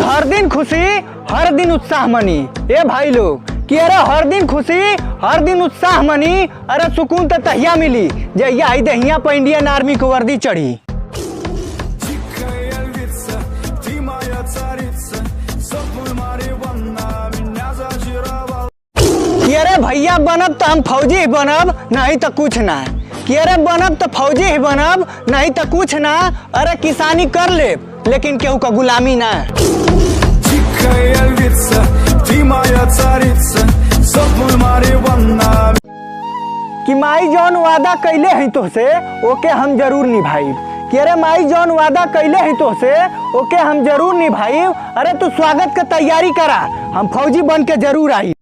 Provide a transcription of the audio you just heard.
हर दिन खुशी हर दिन उत्साह मनी। ए भाई लोग कि अरे हर दिन खुशी हर दिन उत्साह मनी। अरे सुकून तो तहिया मिली जहिया आई दहिया पर इंडियन आर्मी को वर्दी चढ़ी। कि अरे भैया बनब तो हम फौजी ही बनब नहीं तो कुछ ना। कि अरे बनब तो फौजी ही बनब नहीं तो कुछ ना। अरे किसानी कर ले लेकिन केहू का गुलामी ना। कि माई जौन वादा कैले हैं तोहसे ओके हम जरूर निभाई। कि अरे माई जौन वादा कैले हैं तोहसे ओके हम जरूर निभाई। अरे तू स्वागत का तैयारी करा हम फौजी बन के जरूर आई।